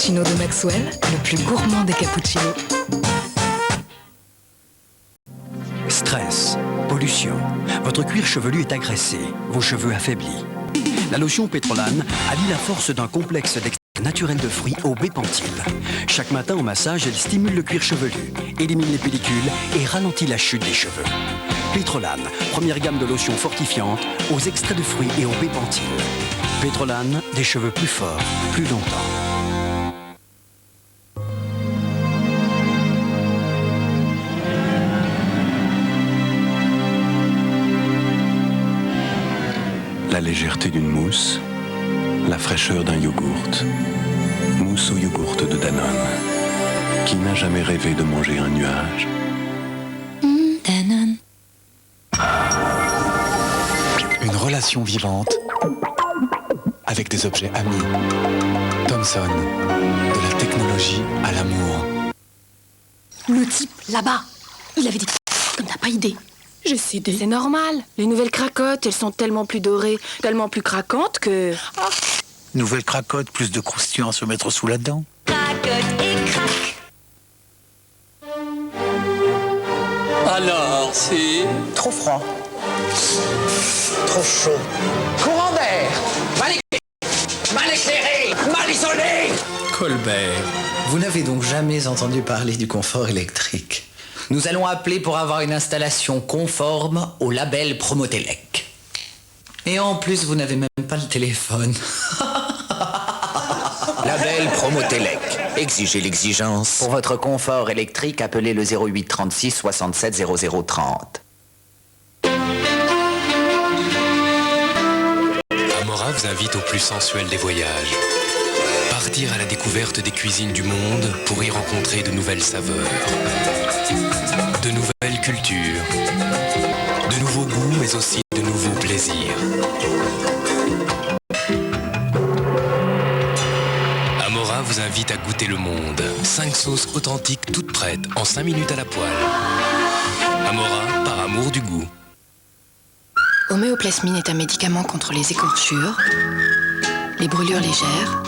cappuccino de Maxwell, le plus gourmand des cappuccinos. Stress, pollution, votre cuir chevelu est agressé, vos cheveux affaiblis. La lotion Pétrolane allie la force d'un complexe d'extraits naturels de fruits au Bépanthyl. Chaque matin au massage, elle stimule le cuir chevelu, élimine les pellicules et ralentit la chute des cheveux. Pétrolane, première gamme de lotions fortifiantes aux extraits de fruits et au Bépanthyl. Pétrolane, des cheveux plus forts, plus longtemps. La légèreté d'une mousse, la fraîcheur d'un yogourt. Mousse au yogourt de Danone. Qui n'a jamais rêvé de manger un nuage? Danone. Une relation vivante avec des objets amis. Thomson, de la technologie à l'amour. Le type, là-bas, il avait des comme t'as pas idée. J'ai cédé. C'est normal. Les nouvelles cracottes, elles sont tellement plus dorées, tellement plus craquantes que... Ah. Nouvelle cracotte, plus de croustillant à se mettre sous la dent. Cracotte et crac. Alors, c'est... Trop froid. Trop chaud. Courant d'air. Mal éclairé. Mal isolé. Colbert, vous n'avez donc jamais entendu parler du confort électrique. Nous allons appeler pour avoir une installation conforme au label Promotelec. Et en plus, vous n'avez même pas le téléphone. Label Promotelec. Exigez l'exigence. Pour votre confort électrique, appelez le 08 36 67 00 30. Amora vous invite au plus sensuel des voyages. Partir à la découverte des cuisines du monde pour y rencontrer de nouvelles saveurs, de nouvelles cultures, de nouveaux goûts mais aussi de nouveaux plaisirs. Amora vous invite à goûter le monde. 5 sauces authentiques toutes prêtes en 5 minutes à la poêle. Amora, par amour du goût. Homéoplasmine est un médicament contre les écorchures, les brûlures légères,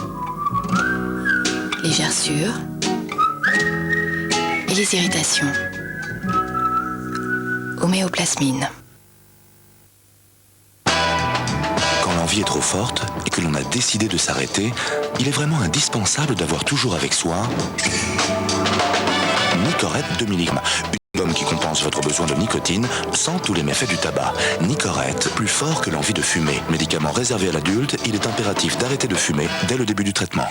les gerçures et les irritations. Homéoplasmine. Quand l'envie est trop forte et que l'on a décidé de s'arrêter, il est vraiment indispensable d'avoir toujours avec soi Nicorette 2 mg. Une gomme qui compense votre besoin de nicotine sans tous les méfaits du tabac. Nicorette, plus fort que l'envie de fumer. Médicament réservé à l'adulte, il est impératif d'arrêter de fumer dès le début du traitement.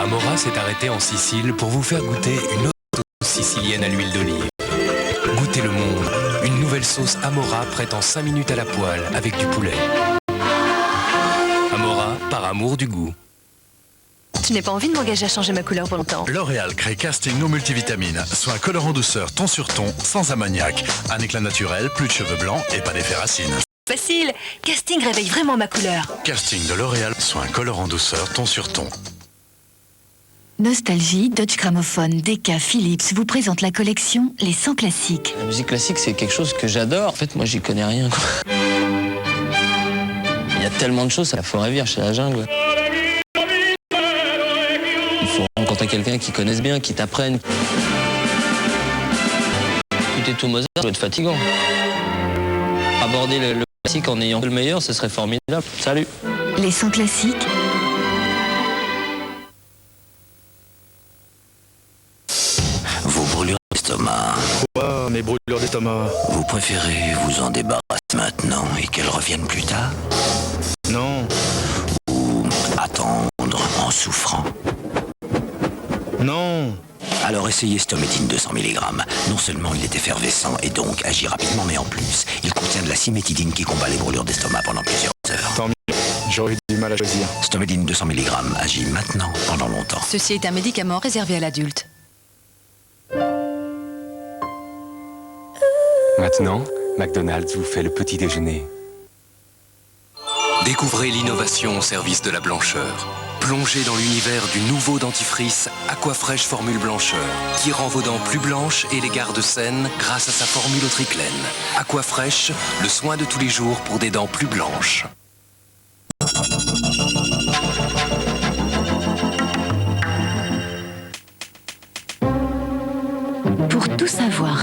Amora s'est arrêté en Sicile pour vous faire goûter une autre sauce sicilienne à l'huile d'olive. Goûtez le monde, une nouvelle sauce Amora prête en 5 minutes à la poêle avec du poulet. Amora, par amour du goût. Je n'ai pas envie de m'engager à changer ma couleur pour longtemps. L'Oréal crée Casting No Multivitamine, soit un colorant douceur ton sur ton, sans ammoniac. Un éclat naturel, plus de cheveux blancs et pas d'effet racine. Facile. Casting réveille vraiment ma couleur. Casting de L'Oréal, soit un colorant douceur ton sur ton. Nostalgie, Deutsche Grammophon, Decca, Philips vous présente la collection Les 100 classiques. La musique classique, c'est quelque chose que j'adore. En fait, moi, j'y connais rien, quoi. Il y a tellement de choses, c'est la forêt vierge, c'est la jungle. Il faut rencontrer quelqu'un qui connaisse bien, qui t'apprenne. Écouter tout Mozart, ça doit être fatigant. Aborder le classique en ayant le meilleur, ce serait formidable. Salut. Les 100 classiques. Vos brûlures d'estomac. Quoi, mes brûlures d'estomac? Vous préférez vous en débarrasser maintenant et qu'elles reviennent plus tard? Non. Ou attendre en souffrant? Non. Alors essayez Stométine 200 mg. Non seulement il est effervescent et donc agit rapidement, mais en plus, il contient de la cimétidine qui combat les brûlures d'estomac pendant plusieurs heures. Tant mieux, j'aurais eu du mal à choisir. Stométine 200 mg agit maintenant pendant longtemps. Ceci est un médicament réservé à l'adulte. Maintenant, McDonald's vous fait le petit déjeuner. Découvrez l'innovation au service de la blancheur. Plongez dans l'univers du nouveau dentifrice Aquafresh Formule Blancheur, qui rend vos dents plus blanches et les garde saines grâce à sa formule au triclène. Aquafresh, le soin de tous les jours pour des dents plus blanches.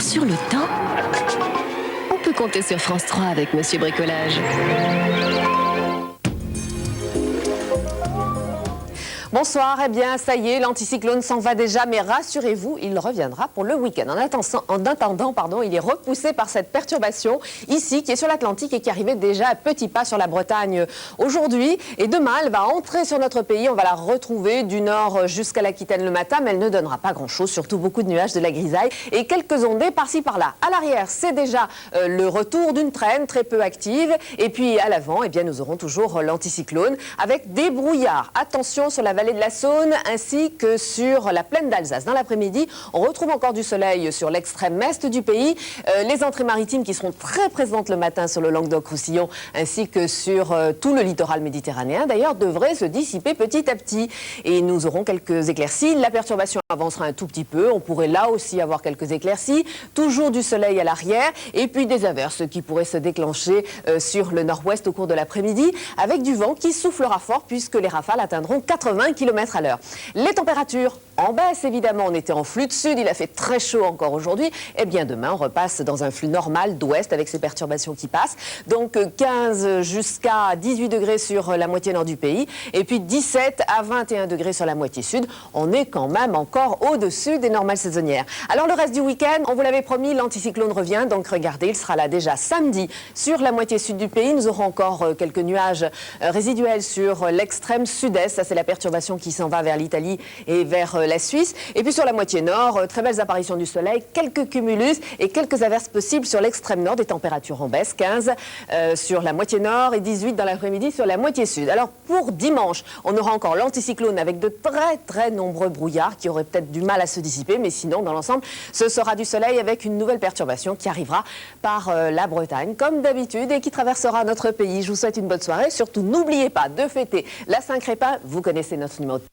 Alors sur le temps, on peut compter sur France 3 avec Monsieur Bricolage. Bonsoir, eh bien ça y est, l'anticyclone s'en va déjà, mais rassurez-vous, il reviendra pour le week-end. En attendant, il est repoussé par cette perturbation ici, qui est sur l'Atlantique et qui arrivait déjà à petits pas sur la Bretagne aujourd'hui. Et demain, elle va entrer sur notre pays, on va la retrouver du nord jusqu'à l'Aquitaine le matin, mais elle ne donnera pas grand-chose, surtout beaucoup de nuages, de la grisaille et quelques ondées par-ci par-là. À l'arrière, c'est déjà le retour d'une traîne très peu active. Et puis à l'avant, eh bien, nous aurons toujours l'anticyclone avec des brouillards. Attention sur la vallée de la Saône ainsi que sur la plaine d'Alsace. Dans l'après-midi, on retrouve encore du soleil sur l'extrême est du pays. Les entrées maritimes qui seront très présentes le matin sur le Languedoc-Roussillon ainsi que sur tout le littoral méditerranéen, d'ailleurs, devraient se dissiper petit à petit. Et nous aurons quelques éclaircies. La perturbation avancera un tout petit peu. On pourrait là aussi avoir quelques éclaircies. Toujours du soleil à l'arrière et puis des averses qui pourraient se déclencher sur le nord-ouest au cours de l'après-midi avec du vent qui soufflera fort puisque les rafales atteindront 80 km à l'heure. Les températures en baisse, évidemment. On était en flux de sud, il a fait très chaud encore aujourd'hui. Eh bien, demain, on repasse dans un flux normal d'ouest avec ces perturbations qui passent. Donc, 15 jusqu'à 18 degrés sur la moitié nord du pays. Et puis, 17 à 21 degrés sur la moitié sud. On est quand même encore au-dessus des normales saisonnières. Alors, le reste du week-end, on vous l'avait promis, l'anticyclone revient. Donc, regardez, il sera là déjà samedi sur la moitié sud du pays. Nous aurons encore quelques nuages résiduels sur l'extrême sud-est. Ça, c'est la perturbation qui s'en va vers l'Italie et vers la Suisse. Et puis sur la moitié nord, très belles apparitions du soleil, quelques cumulus et quelques averses possibles sur l'extrême nord, des températures en baisse, 15 sur la moitié nord et 18 dans l'après-midi sur la moitié sud. Alors pour dimanche, on aura encore l'anticyclone avec de très nombreux brouillards qui auraient peut-être du mal à se dissiper, mais sinon dans l'ensemble, ce sera du soleil avec une nouvelle perturbation qui arrivera par la Bretagne comme d'habitude et qui traversera notre pays. Je vous souhaite une bonne soirée. Surtout, n'oubliez pas de fêter la Saint-Crépin. Vous connaissez notre numéro de